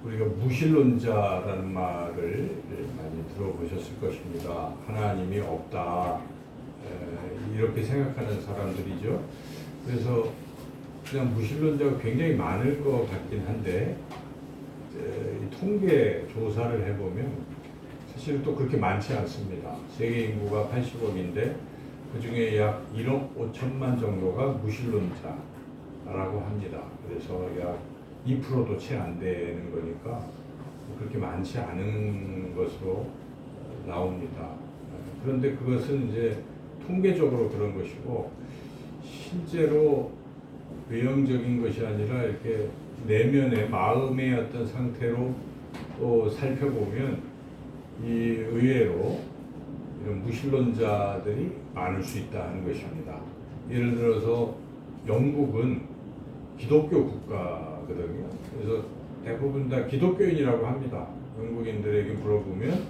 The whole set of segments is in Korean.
우리가 무신론자라는 말을 많이 들어보셨을 것입니다. 하나님이 없다 이렇게 생각하는 사람들이죠. 그래서 그냥 무신론자가 굉장히 많을 것 같긴 한데 이 통계 조사를 해보면 사실 또 그렇게 많지 않습니다. 세계 인구가 80억인데 그 중에 약 1억 5천만 정도가 무신론자라고 합니다. 그래서 약 2%도 채 안 되는 거니까 그렇게 많지 않은 것으로 나옵니다. 그런데 그것은 이제 통계적으로 그런 것이고 실제로 외형적인 것이 아니라 이렇게 내면의 마음의 어떤 상태로 또 살펴보면 이 의외로 이런 무신론자들이 많을 수 있다는 것입니다. 예를 들어서 영국은 기독교 국가거든요. 그래서 대부분 다 기독교인이라고 합니다. 영국인들에게 물어보면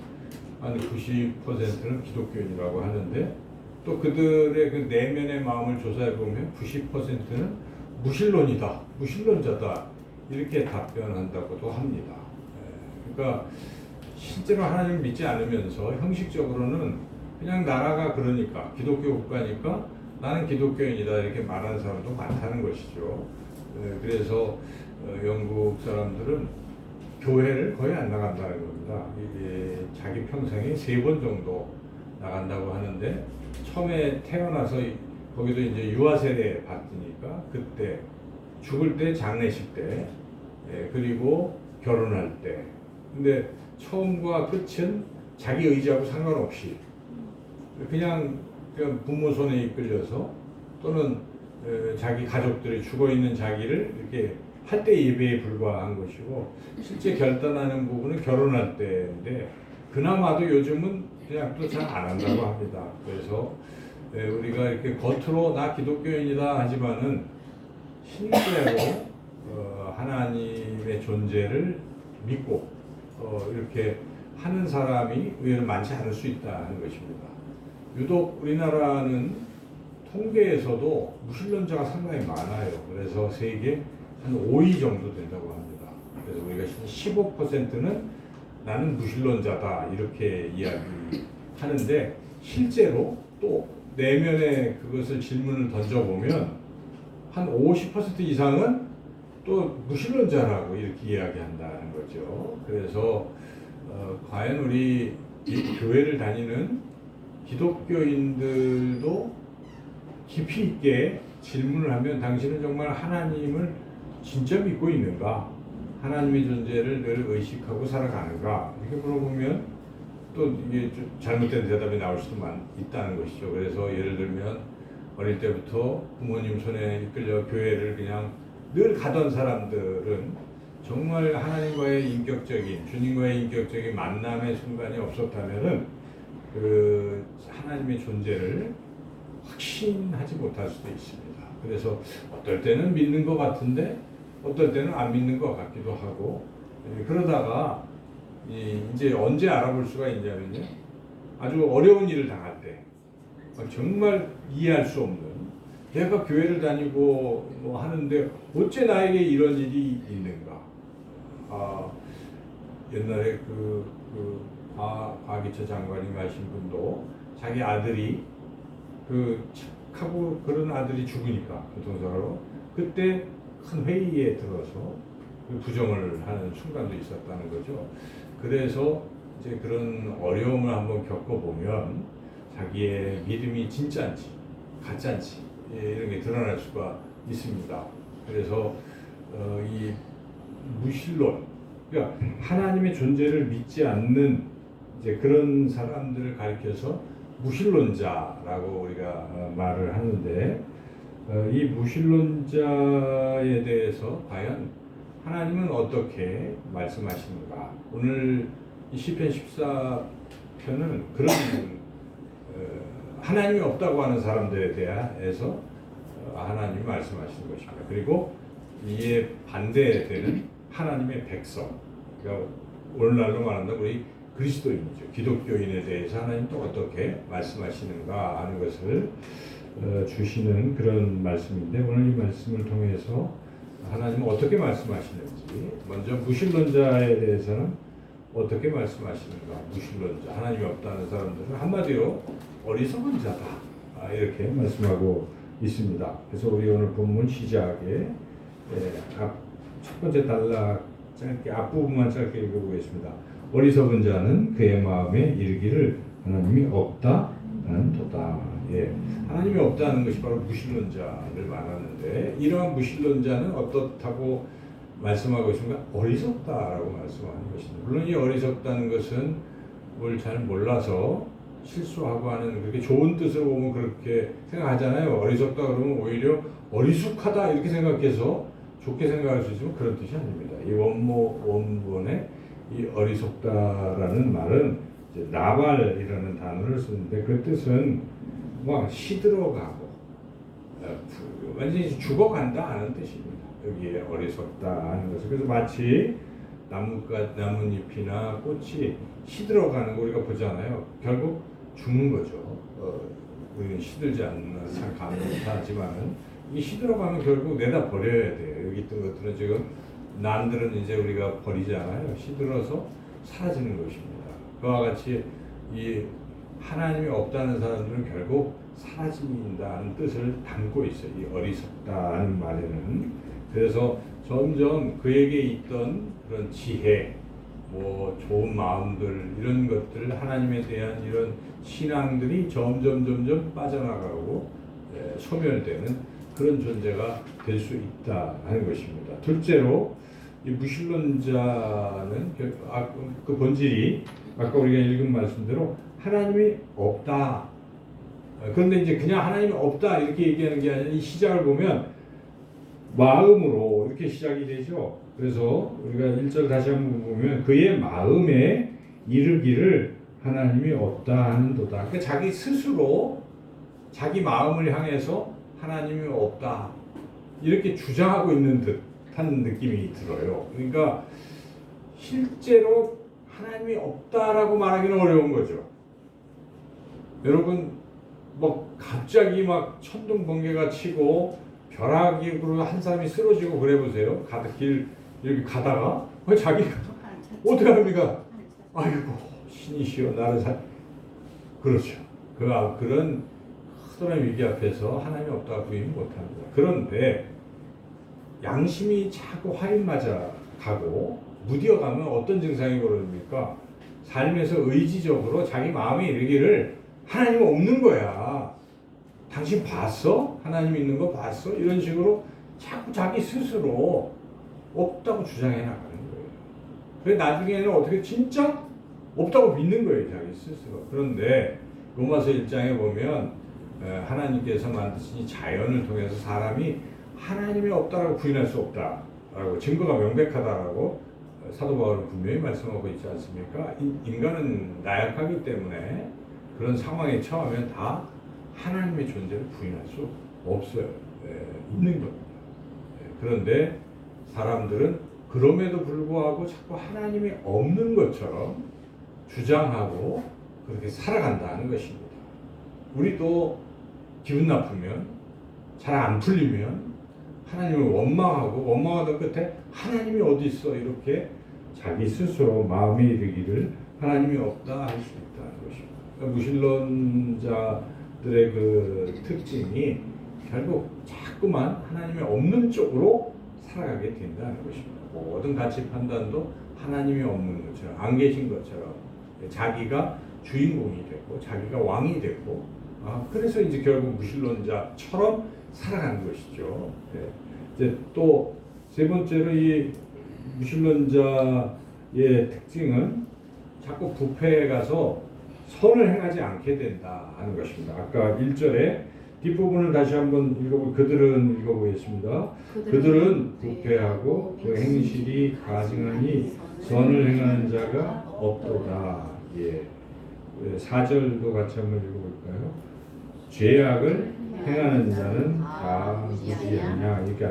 한 90%는 기독교인이라고 하는데 또 그들의 그 내면의 마음을 조사해 보면 90%는 무신론이다, 무신론자다 이렇게 답변한다고도 합니다. 그러니까 실제로 하나님을 믿지 않으면서 형식적으로는 그냥 나라가 그러니까 기독교 국가니까 나는 기독교인이다 이렇게 말하는 사람도 많다는 것이죠. 그래서 영국 사람들은 교회를 거의 안 나간다는 겁니다. 이게 자기 평생에 3번 정도 나간다고 하는데 처음에 태어나서 거기도 이제 유아 세례 받으니까 그때 죽을 때 장례식 때 그리고 결혼할 때 근데 처음과 끝은 자기 의지하고 상관없이 그냥 부모 손에 이끌려서 또는 자기 가족들이 죽어있는 자기를 이렇게 할 때 예배에 불과한 것이고 실제 결단하는 부분은 결혼할 때인데 그나마도 요즘은 그냥 또 잘 안 한다고 합니다. 그래서 우리가 이렇게 겉으로 나 기독교인이다 하지만은 실제로 하나님의 존재를 믿고 이렇게 하는 사람이 의외로 많지 않을 수 있다는 것입니다. 유독 우리나라는 통계에서도 무신론자가 상당히 많아요. 그래서 세계 한 5위 정도 된다고 합니다. 그래서 우리가 15%는 나는 무신론자다 이렇게 이야기하는데 실제로 또 내면에 그것을 질문을 던져보면 한 50% 이상은 또 무신론자라고 이렇게 이야기한다는 거죠. 그래서 과연 우리 교회를 다니는 기독교인들도 깊이 있게 질문을 하면 당신은 정말 하나님을 진짜 믿고 있는가? 하나님의 존재를 늘 의식하고 살아가는가? 이렇게 물어보면 또 이게 좀 잘못된 대답이 나올 수도 있다는 것이죠. 그래서 예를 들면 어릴 때부터 부모님 손에 이끌려 교회를 그냥 늘 가던 사람들은 정말 하나님과의 인격적인 주님과의 인격적인 만남의 순간이 없었다면은 그 하나님의 존재를 확신하지 못할 수도 있습니다. 그래서 어떨 때는 믿는 것 같은데 어떨 때는 안 믿는 것 같기도 하고 그러다가 이제 언제 알아볼 수가 있냐면요. 아주 어려운 일을 당할 때 정말 이해할 수 없는 내가 교회를 다니고 뭐 하는데 어째 나에게 이런 일이 있는가. 옛날에 박이처 장관님 하신 분도 자기 아들이 착하고 그런 아들이 죽으니까 교통사고로 그때 큰 회의에 들어서 부정을 하는 순간도 있었다는 거죠. 그래서 이제 그런 어려움을 한번 겪어보면 자기의 믿음이 진짜인지 가짜인지 이런 게 드러날 수가 있습니다. 그래서 이 무신론, 그러니까 하나님의 존재를 믿지 않는 이제 그런 사람들을 가리켜서 무신론자라고 우리가 말을 하는데 이 무신론자에 대해서 과연 하나님은 어떻게 말씀하시는가? 오늘 이 시편 14편은 그런 하나님이 없다고 하는 사람들에 대해서 하나님이 말씀하시는 것입니다. 그리고 이에 반대되는 하나님의 백성, 그러니까 오늘날로 말한다면 우리 그리스도인이죠. 기독교인에 대해서 하나님 또 어떻게 말씀하시는가 하는 것을 주시는 그런 말씀인데 오늘 이 말씀을 통해서 하나님은 어떻게 말씀하시는지, 먼저 무신론자에 대해서는 어떻게 말씀하시는가. 무신론자, 하나님이 없다는 사람들은 한마디로 어리석은 자다, 이렇게 말씀하고 있습니다. 그래서 우리 오늘 본문 시작에 첫 번째 단락 짧게 앞부분만 짧게 읽어보겠습니다. 어리석은 자는 그의 마음에 이르기를 하나님이 없다 하는도다. 하나님이 없다는 것이 바로 무신론자를 말하는데, 이러한 무신론자는 어떻다고 말씀하고 있습니까? 어리석다라고 말씀하는 것입니다. 물론 이 어리석다는 것은 뭘 잘 몰라서 실수하고 하는, 그렇게 좋은 뜻으로 보면 그렇게 생각하잖아요. 어리석다 그러면 오히려 어리숙하다 이렇게 생각해서 좋게 생각할 수 있지만 그런 뜻이 아닙니다. 이 원본에 이 어리석다라는 말은 이제 나발이라는 단어를 쓰는데, 그 뜻은 막 시들어가고 완전히 죽어간다 하는 뜻입니다. 여기에 어리석다 하는 것은. 그래서 마치 나뭇잎이나 꽃이 시들어가는 거 우리가 보잖아요. 결국 죽는 거죠. 우리는 시들지 않는 참 감사하지만은 이 시들어가면 결국 내다 버려야 돼요. 여기 있던 것들은 지금 난들은 이제 우리가 버리잖아요. 시들어서 사라지는 것입니다. 그와 같이 이 하나님이 없다는 사람들은 결국 사라진다는 뜻을 담고 있어요. 이 어리석다는 말에는. 그래서 점점 그에게 있던 그런 지혜, 뭐 좋은 마음들, 이런 것들, 하나님에 대한 이런 신앙들이 점점 빠져나가고 소멸되는 그런 존재가 될 수 있다 하는 것입니다. 둘째로 이 무신론자는 그 본질이 아까 우리가 읽은 말씀대로 하나님이 없다. 그런데 이제 그냥 하나님이 없다 이렇게 얘기하는 게 아니라 이 시작을 보면 마음으로 이렇게 시작이 되죠. 그래서 우리가 1절 다시 한번 보면 그의 마음에 이르기를 하나님이 없다 하는도다. 그러니까 자기 스스로 자기 마음을 향해서 하나님이 없다 이렇게 주장하고 있는 듯한 느낌이 들어요. 그러니까 실제로 하나님이 없다라고 말하기는 어려운 거죠. 여러분 뭐 갑자기 막 천둥 번개가 치고 벼락으로 한 사람이 쓰러지고 그래 보세요. 길 이렇게 가다가 자기가 어떻게 합니까? 아이고 신이시여 나를 그렇죠. 그런 커다란 위기 앞에서 하나님이 없다고 부인 못합니다. 그런데 양심이 자꾸 화인 맞아 가고 무디어가면 어떤 증상이 벌어집니까? 삶에서 의지적으로 자기 마음에 이르기를 하나님 없는 거야. 당신 봤어? 하나님 있는 거 봤어? 이런 식으로 자꾸 자기 스스로 없다고 주장해 나가는 거예요. 그래 나중에는 어떻게 진짜 없다고 믿는 거예요. 자기 스스로. 그런데 로마서 1장에 보면 하나님께서 만드신 자연을 통해서 사람이 하나님이 없다라고 부인할 수 없다라고 증거가 명백하다라고 사도 바울은 분명히 말씀하고 있지 않습니까? 인간은 나약하기 때문에 그런 상황에 처하면 다 하나님의 존재를 부인할 수 없어요. 있는 겁니다. 그런데 사람들은 그럼에도 불구하고 자꾸 하나님이 없는 것처럼 주장하고 그렇게 살아간다는 것입니다. 우리도 기분 나쁘면 잘 안 풀리면 하나님을 원망하던 끝에 하나님이 어디 있어 이렇게 자기 스스로 마음에 이르기를 하나님이 없다 할 수 있다는 것입니다. 그러니까 무신론자들의 그 특징이 결국 자꾸만 하나님이 없는 쪽으로 살아가게 된다는 것입니다. 모든 가치 판단도 하나님이 없는 것처럼 안 계신 것처럼 자기가 주인공이 되고 자기가 왕이 되고 그래서 이제 결국 무신론자처럼 살아가는 것이죠. 이제 또 세 번째로 이 무신론자의 특징은 자꾸 부패에 가서 선을 행하지 않게 된다 하는 것입니다. 아까 1절에 뒷부분을 다시 한번 그들은 읽어보겠습니다. 그들은 부패하고 그 행실이 가증하니 선을 행하는 자가 없도다. 4절도 같이 한번 읽어볼까요? 죄악을 행하는 자는 다 무지하냐. 그러니까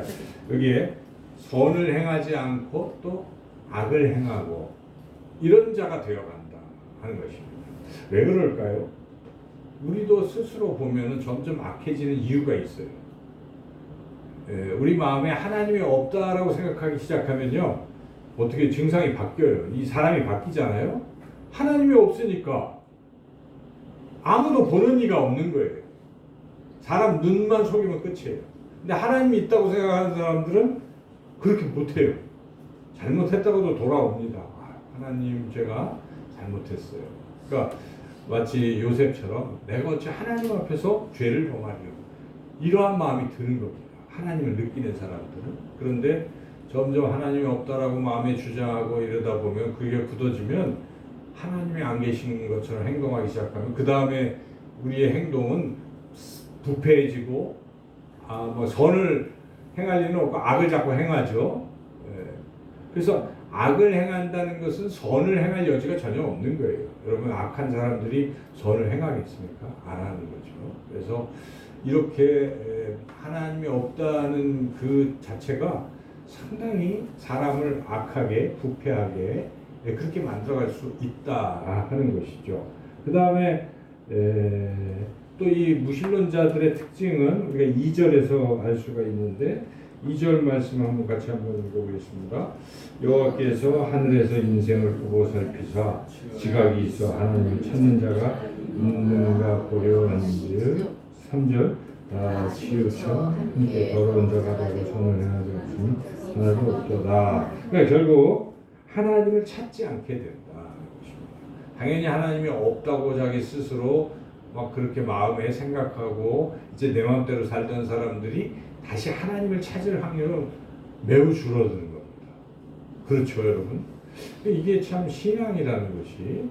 여기에 선을 행하지 않고 또 악을 행하고 이런 자가 되어간다 하는 것입니다. 왜 그럴까요? 우리도 스스로 보면은 점점 악해지는 이유가 있어요. 우리 마음에 하나님이 없다라고 생각하기 시작하면요, 어떻게 증상이 바뀌어요. 이 사람이 바뀌잖아요. 하나님이 없으니까 아무도 보는 이가 없는 거예요. 사람 눈만 속이면 끝이에요. 근데 하나님이 있다고 생각하는 사람들은 그렇게 못해요. 잘못했다고도 돌아옵니다. 하나님, 제가 잘못했어요. 그러니까 마치 요셉처럼 내가 어찌 하나님 앞에서 죄를 범하리요, 이러한 마음이 드는 겁니다. 하나님을 느끼는 사람들은. 그런데 점점 하나님이 없다라고 마음에 주장하고 이러다 보면, 그게 굳어지면 하나님이 안 계시는 것처럼 행동하기 시작하면 그 다음에 우리의 행동은 부패해지고, 뭐 선을 행할 일은 없고 악을 자꾸 행하죠. 그래서 악을 행한다는 것은 선을 행할 여지가 전혀 없는 거예요. 여러분, 악한 사람들이 선을 행하겠습니까? 안 하는 거죠. 그래서 이렇게 하나님이 없다는 그 자체가 상당히 사람을 악하게, 부패하게 그렇게 만들어갈 수 있다 하는 것이죠. 그 다음에 또 이 무신론자들의 특징은 우리가 2절에서 알 수가 있는데, 2절 말씀 같이 한번 읽어보겠습니다. 여호와께서 하늘에서 인생을 보고 살피사 지각이 있어 하나님을 찾는 자가 있는가 보려 한즉, 3절 다 치우쳐 함께 더러운 자가 되고 선을 행하지 않으니 하나도 없도다. 그러니까 결국 하나님을 찾지 않게 된다. 당연히 하나님이 없다고 자기 스스로 막 그렇게 마음에 생각하고 이제 내 마음대로 살던 사람들이 다시 하나님을 찾을 확률은 매우 줄어드는 겁니다. 그렇죠, 여러분? 이게 참 신앙이라는 것이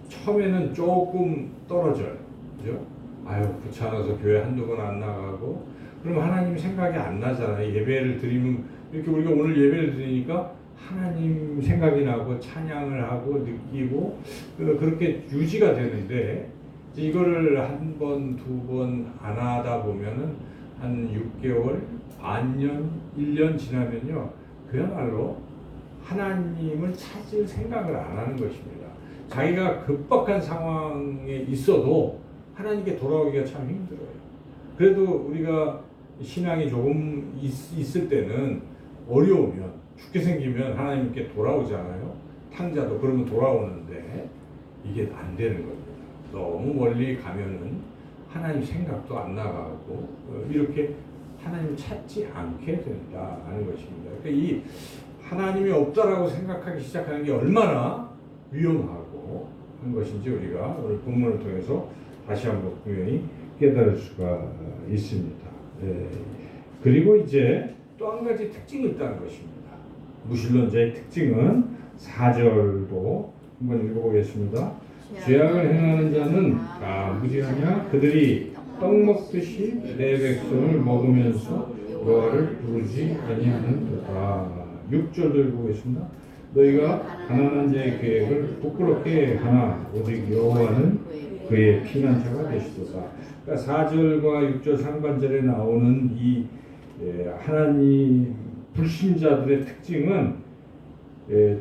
처음에는 조금 떨어져요. 그죠? 아유, 귀찮아서 교회 한두 번 안 나가고, 그럼 하나님 생각이 안 나잖아요. 예배를 드리면, 이렇게 우리가 오늘 예배를 드리니까 하나님 생각이 나고 찬양을 하고 느끼고 그렇게 유지가 되는데, 이거를 한 번, 두 번 안 하다 보면은 한 6개월, 반년, 1년 지나면요, 그야말로 하나님을 찾을 생각을 안 하는 것입니다. 자기가 급박한 상황에 있어도 하나님께 돌아오기가 참 힘들어요. 그래도 우리가 신앙이 조금 있을 때는 어려우면, 죽게 생기면 하나님께 돌아오잖아요. 탕자도 그러면 돌아오는데 이게 안 되는 겁니다. 너무 멀리 가면은 하나님 생각도 안 나가고 이렇게 하나님을 찾지 않게 된다는 것입니다. 그러니까 이 하나님이 없다라고 생각하기 시작하는 게 얼마나 위험하고 한 것인지 우리가 오늘 본문을 통해서 다시 한번 분명히 깨달을 수가 있습니다. 그리고 이제 또 한 가지 특징이 있다는 것입니다. 무신론자의 특징은 4절도 한번 읽어보겠습니다. 죄악을 행하는 자는 무지하냐? 그들이 떡 먹듯이 내 백성을 먹으면서 여호와를 부르지 아니하는도다. 6절도 읽어보겠습니다. 너희가 가난한 자의 계획을 부끄럽게 하나 오직 여호와는 그의 피난처가 되시도다. 그러니까 4절과 6절 상반절에 나오는 이 하나님 불신자들의 특징은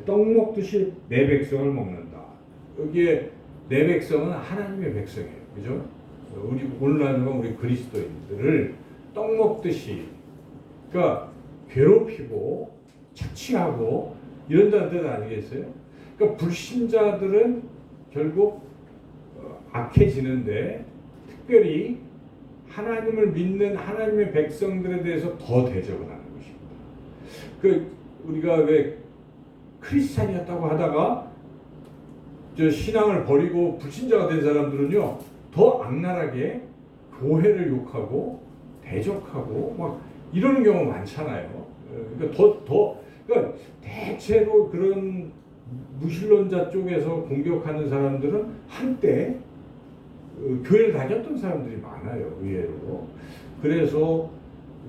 떡 먹듯이 내 백성을 먹는다. 여기에 내 백성은 하나님의 백성이에요. 그죠? 우리 오늘날 우리 그리스도인들을 떡 먹듯이, 그러니까 괴롭히고 착취하고 이런다는 뜻 아니겠어요? 그러니까 불신자들은 결국 악해지는데, 특별히 하나님을 믿는 하나님의 백성들에 대해서 더 대적을 하는 것입니다. 우리가 왜 크리스찬이었다고 하다가 저 신앙을 버리고 불신자가 된 사람들은요, 더 악랄하게 교회를 욕하고 대적하고 막 이러는 경우가 많잖아요. 그러니까 그러니까 대체로 그런 무신론자 쪽에서 공격하는 사람들은 한때 교회를 다녔던 사람들이 많아요, 의외로. 그래서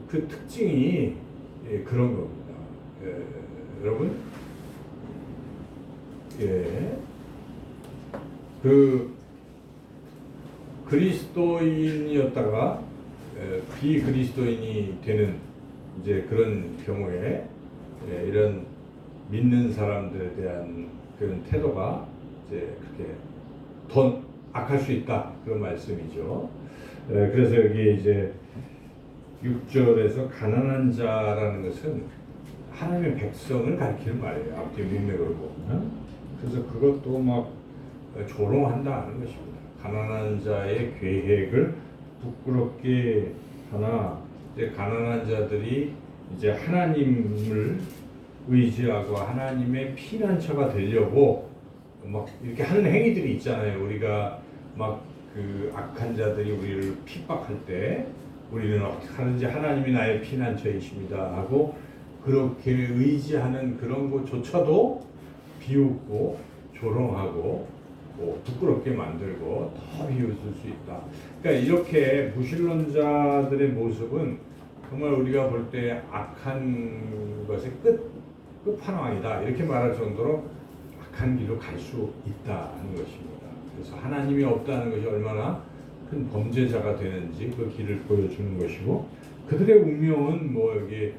그 특징이 그런 겁니다. 여러분, 그 그리스도인이었다가 비그리스도인이 되는 이제 그런 경우에 이런 믿는 사람들에 대한 그런 태도가 이제 그렇게 더 악할 수 있다, 그런 말씀이죠. 그래서 여기 이제 6절에서 가난한 자라는 것은 하나님의 백성을 가리키는 말이에요. 앞뒤 문맥으로 보면. 그래서 그것도 막 조롱한다는 것입니다. 가난한 자의 계획을 부끄럽게 하나, 이제 가난한 자들이 이제 하나님을 의지하고 하나님의 피난처가 되려고 막 이렇게 하는 행위들이 있잖아요. 우리가 막 그 악한 자들이 우리를 핍박할 때 우리는 어떻게 하는지 하나님이 나의 피난처이십니다 하고 그렇게 의지하는 그런 것조차도 비웃고 조롱하고 부끄럽게 만들고 더 비웃을 수 있다. 그러니까 이렇게 무신론자들의 모습은 정말 우리가 볼 때 악한 것의 끝판왕이다 이렇게 말할 정도로 악한 길로 갈 수 있다는 것입니다. 그래서 하나님이 없다는 것이 얼마나 큰 범죄자가 되는지 그 길을 보여주는 것이고 그들의 운명은 뭐 여기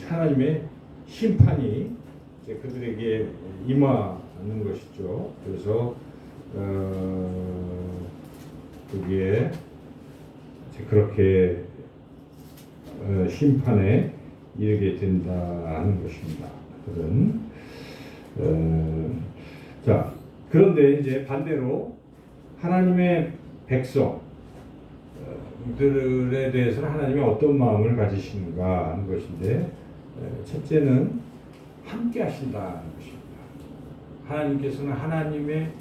하나님의 심판이 이제 그들에게 임하는 것이죠. 그래서 그게 이제 그렇게 심판에 이르게 된다는 것입니다. 자, 그런데 이제 반대로 하나님의 백성들에 대해서는 하나님이 어떤 마음을 가지시는가 하는 것인데 첫째는 함께 하신다는 것입니다. 하나님께서는 하나님의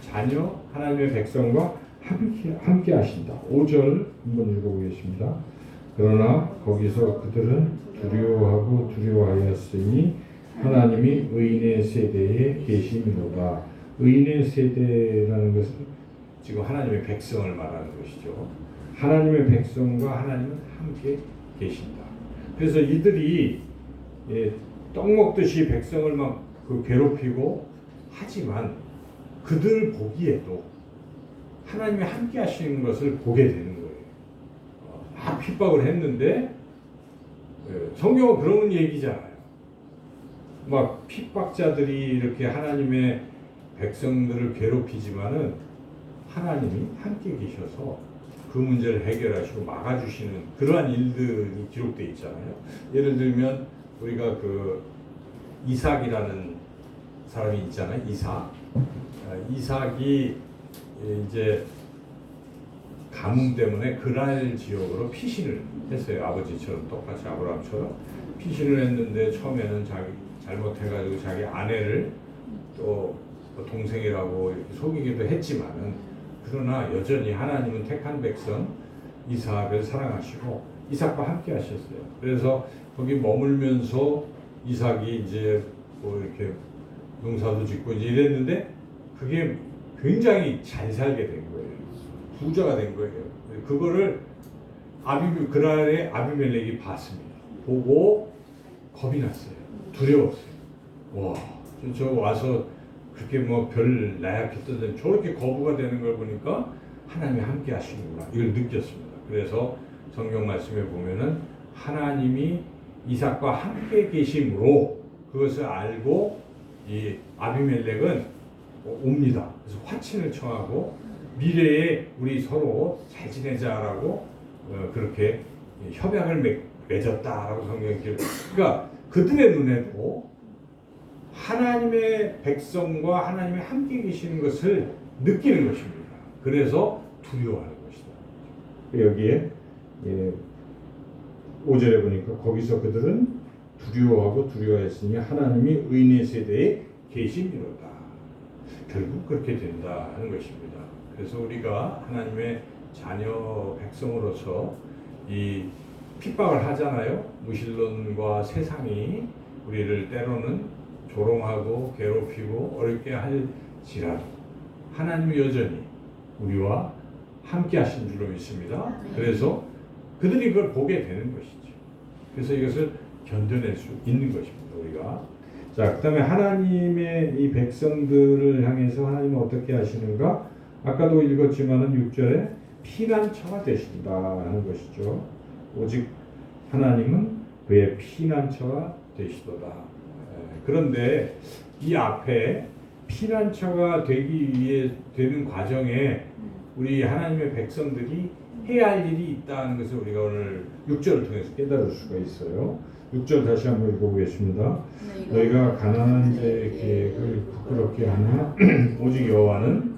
자녀, 하나님의 백성과 함께 하신다. 5절 한번 읽어보겠습니다. 그러나 거기서 그들은 두려워하고 두려워하였으니 하나님이 의인의 세대에 계심이로다. 의인의 세대라는 것은 지금 하나님의 백성을 말하는 것이죠. 하나님의 백성과 하나님은 함께 계신다. 그래서 이들이 떡 먹듯이 백성을 막 괴롭히고 하지만 그들 보기에도 하나님이 함께 하시는 것을 보게 되는 거예요. 핍박을 했는데 성경은 그런 얘기잖아요. 막 핍박자들이 이렇게 하나님의 백성들을 괴롭히지만은 하나님이 함께 계셔서 그 문제를 해결하시고 막아주시는 그러한 일들이 기록되어 있잖아요. 예를 들면 우리가 그 이삭이라는 사람이 있잖아요. 이삭이 이제 가뭄 때문에 그랄 지역으로 피신을 했어요. 아버지처럼 똑같이 아브라함처럼 피신을 했는데 처음에는 자기 잘못해가지고 자기 아내를 또 동생이라고 이렇게 속이기도 했지만은 그러나 여전히 하나님은 택한 백성 이삭을 사랑하시고 이삭과 함께 하셨어요. 그래서 거기 머물면서 이삭이 이제 뭐 이렇게 농사도 짓고 이제 이랬는데 그게 굉장히 잘 살게 된 거예요. 부자가 된 거예요. 그거를 그날에 아비멜렉이 봤습니다. 보고 겁이 났어요. 두려웠어요. 와, 저 와서 그렇게 뭐 별 나약했던 저렇게 거부가 되는 걸 보니까 하나님이 함께 하시는구나 이걸 느꼈습니다. 그래서 성경 말씀에 보면은 하나님이 이삭과 함께 계심으로 그것을 알고 이 아비멜렉은 옵니다. 그래서 화친을 청하고 미래에 우리 서로 잘 지내자라고 그렇게 협약을 맺었다라고 성경이 기록. 그러니까 그들의 눈에도 하나님의 백성과 하나님이 함께 계시는 것을 느끼는 것입니다. 그래서 두려워하는 것이다. 여기에 5절에 보니까 거기서 그들은 두려워하고 두려워했으니 하나님이 의인의 세대에 계심이로다. 결국 그렇게 된다는 것입니다. 그래서 우리가 하나님의 자녀 백성으로서 이 핍박을 하잖아요. 무신론과 세상이 우리를 때로는 조롱하고 괴롭히고 어렵게 할지라도 하나님이 여전히 우리와 함께 하신 줄로 믿습니다. 그래서 그들이 그걸 보게 되는 것이죠. 그래서 이것을 견뎌낼 수 있는 것입니다. 우리가. 자, 그 다음에 하나님의 이 백성들을 향해서 하나님은 어떻게 하시는가? 아까도 읽었지만은 6절에 피난처가 되신다 하는 것이죠. 오직 하나님은 그의 피난처가 되시도다. 그런데 이 앞에 피난처가 되기 위해 되는 과정에 우리 하나님의 백성들이 해야 할 일이 있다는 것을 우리가 오늘 6절을 통해서 깨달을 수가 있어요. 6절 다시 한번 읽어보겠습니다. 너희가 가난한 자의 계획을 부끄럽게 하나 오직 여호와는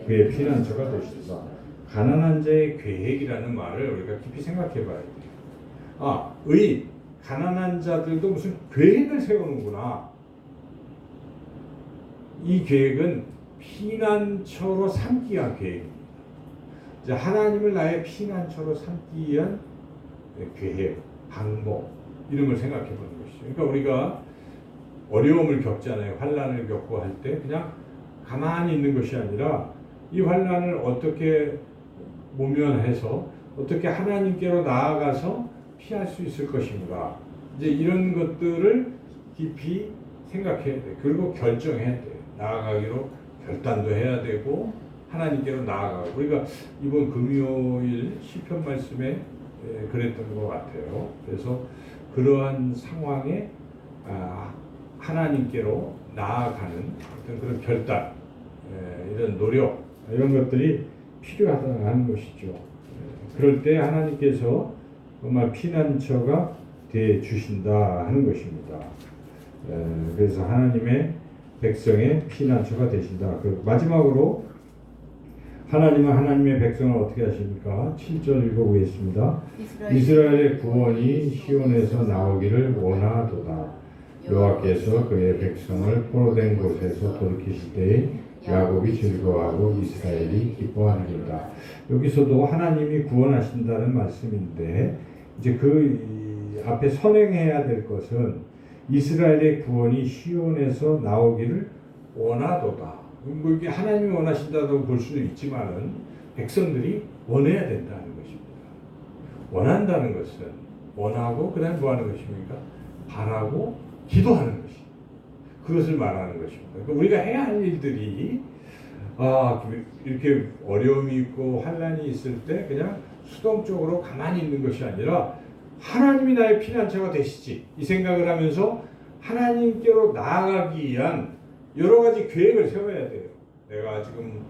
그의 피난처가 되시리라. 가난한 자의 계획이라는 말을 우리가 깊이 생각해 봐야 돼요. 가난한 자들도 무슨 계획을 세우는구나. 이 계획은 피난처로 삼기 위한 계획입니다. 이제 하나님을 나의 피난처로 삼기 위한 계획, 방법 이런 걸 생각해 보는 것이죠. 그러니까 우리가 어려움을 겪잖아요. 환난을 겪고 할 때 그냥 가만히 있는 것이 아니라 이 환난을 어떻게 모면해서 어떻게 하나님께로 나아가서 피할 수 있을 것인가. 이제 이런 것들을 깊이 생각해야 돼. 그리고 결정해야 돼. 나아가기로 결단도 해야 되고 하나님께로 나아가고. 우리가 이번 금요일 시편 말씀에 그랬던 것 같아요. 그래서 그러한 상황에 하나님께로 나아가는 어떤 그런 결단, 이런 노력, 이런 것들이 필요하다는 것이죠. 그럴 때 하나님께서 정말 피난처가 되 주신다 하는 것입니다. 그래서 하나님의 백성의 피난처가 되신다. 마지막으로 하나님은 하나님의 백성을 어떻게 하십니까? 7절 읽어보겠습니다. 이스라엘의 구원이 시온에서 나오기를 원하도다. 여호와께서 그의 백성을 포로된 곳에서 돌이키실 때에 야곱이 즐거워하고 이스라엘이 기뻐하느니라. 여기서도 하나님이 구원하신다는 말씀인데 이제 그 앞에 선행해야 될 것은 이스라엘의 구원이 시온에서 나오기를 원하도다. 뭐 이게 하나님이 원하신다고 볼 수는 있지만은 백성들이 원해야 된다는 것입니다. 원한다는 것은 원하고 그다음 뭐 하는 것입니까? 바라고 기도하는 것이. 그것을 말하는 것입니다. 그러니까 우리가 해야 할 일들이 이렇게 어려움이 있고 환난이 있을 때 그냥 수동적으로 가만히 있는 것이 아니라 하나님이 나의 피난처가 되시지 이 생각을 하면서 하나님께로 나아가기 위한 여러 가지 계획을 세워야 돼요. 내가 지금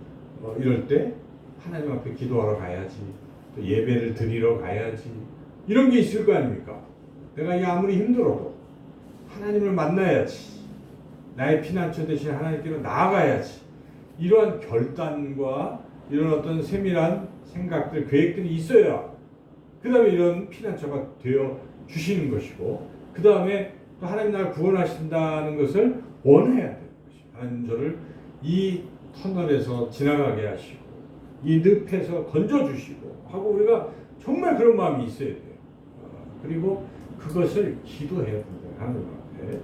이럴 때 하나님 앞에 기도하러 가야지, 또 예배를 드리러 가야지, 이런 게 있을 거 아닙니까? 내가 이게 아무리 힘들어도 하나님을 만나야지, 나의 피난처 대신 하나님께로 나아가야지, 이러한 결단과 이런 어떤 세밀한 생각들, 계획들이 있어야 그 다음에 이런 피난처가 되어 주시는 것이고, 그 다음에 또 하나님 나를 구원하신다는 것을 원해야 되는 것이죠. 하나님 저를 이 터널에서 지나가게 하시고 이 늪에서 건져주시고 하고 우리가 정말 그런 마음이 있어야 돼요. 그리고 그것을 기도해야 된다. 하나님 앞에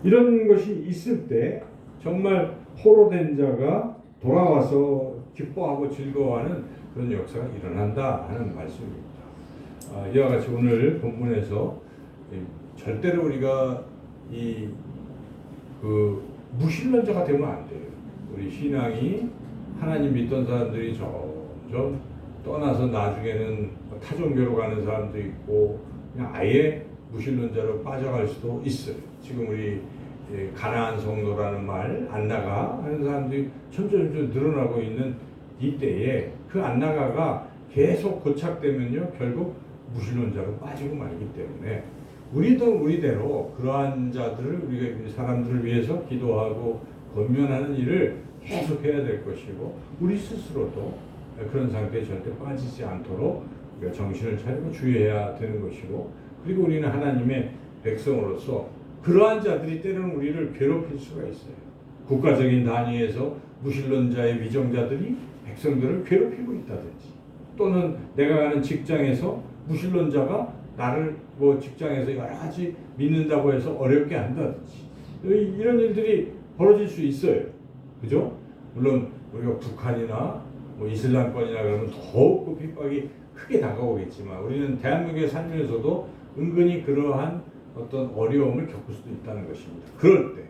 이런 것이 있을 때 정말 포로된 자가 돌아와서 기뻐하고 즐거워하는 그런 역사가 일어난다 하는 말씀입니다. 이와 같이 오늘 본문에서 절대로 우리가 무신론자가 되면 안 돼요. 우리 신앙이 하나님 믿던 사람들이 점점 떠나서 나중에는 타종교로 가는 사람도 있고 그냥 아예 무신론자로 빠져갈 수도 있어요. 지금 우리 가나안 성도라는 말 안 나가 하는 사람들이 점점 늘어나고 있는 이때에 그 안 나가가 계속 고착되면요 결국 무신론자로 빠지고 말기 때문에 우리도 우리대로 그러한 자들을 우리가 사람들을 위해서 기도하고 권면하는 일을 계속해야 될 것이고 우리 스스로도 그런 상태에 절대 빠지지 않도록 우리가 정신을 차리고 주의해야 되는 것이고 그리고 우리는 하나님의 백성으로서 그러한 자들이 때로는 우리를 괴롭힐 수가 있어요. 국가적인 단위에서 무신론자의 위정자들이 백성들을 괴롭히고 있다든지 또는 내가 가는 직장에서 무신론자가 나를 직장에서 여러 가지 믿는다고 해서 어렵게 한다든지 이런 일들이 벌어질 수 있어요. 그죠? 물론 우리가 북한이나 이슬람권이나 그러면 더욱 그 핍박이 크게 다가오겠지만 우리는 대한민국에 살면서도 은근히 그러한 어떤 어려움을 겪을 수도 있다는 것입니다. 그럴 때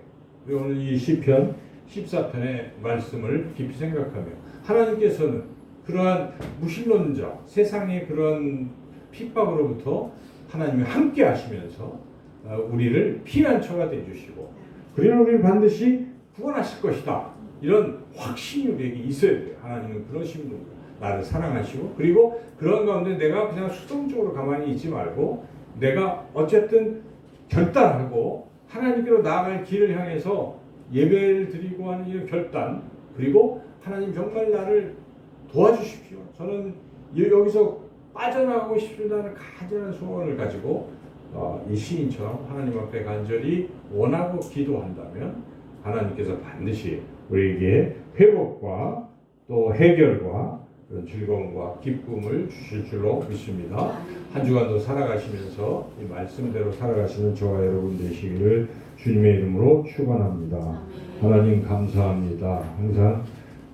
우리 오늘 이 시편 14편의 말씀을 깊이 생각하며 하나님께서는 그러한 무신론자 세상의 그런 핍박으로부터 하나님이 함께 하시면서 우리를 피난처가 되주시고 그러나 우리를 반드시 구원하실 것이다. 이런 확신이 우리에게 있어야 돼요. 하나님은 그러신 분입니다. 나를 사랑하시고, 그리고 그런 가운데 내가 그냥 수동적으로 가만히 있지 말고 내가 어쨌든 결단하고 하나님께로 나아갈 길을 향해서 예배를 드리고 하는 이 결단, 그리고 하나님 정말 나를 도와주십시오. 저는 여기서 빠져나가고 싶다는 간절한 소원을 가지고 이 시인처럼 하나님 앞에 간절히 원하고 기도한다면 하나님께서 반드시 우리에게 회복과 또 해결과 그런 즐거움과 기쁨을 주실 줄로 믿습니다. 한 주간도 살아가시면서 이 말씀대로 살아가시는 저와 여러분 되시기를 주님의 이름으로 축원합니다. 하나님 감사합니다. 항상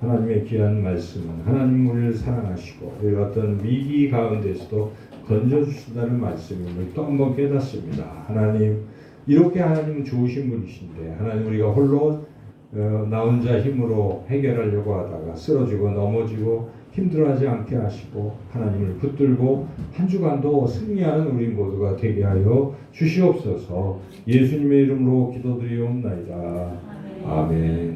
하나님의 귀한 말씀은 하나님 우리를 사랑하시고 우리가 어떤 위기 가운데서도 건져주신다는 말씀임을 또 한 번 깨닫습니다. 하나님 이렇게 하나님은 좋으신 분이신데 하나님 우리가 홀로 나 혼자 힘으로 해결하려고 하다가 쓰러지고 넘어지고 힘들어하지 않게 하시고 하나님을 붙들고 한 주간도 승리하는 우리 모두가 되게 하여 주시옵소서. 예수님의 이름으로 기도드리옵나이다. 아멘.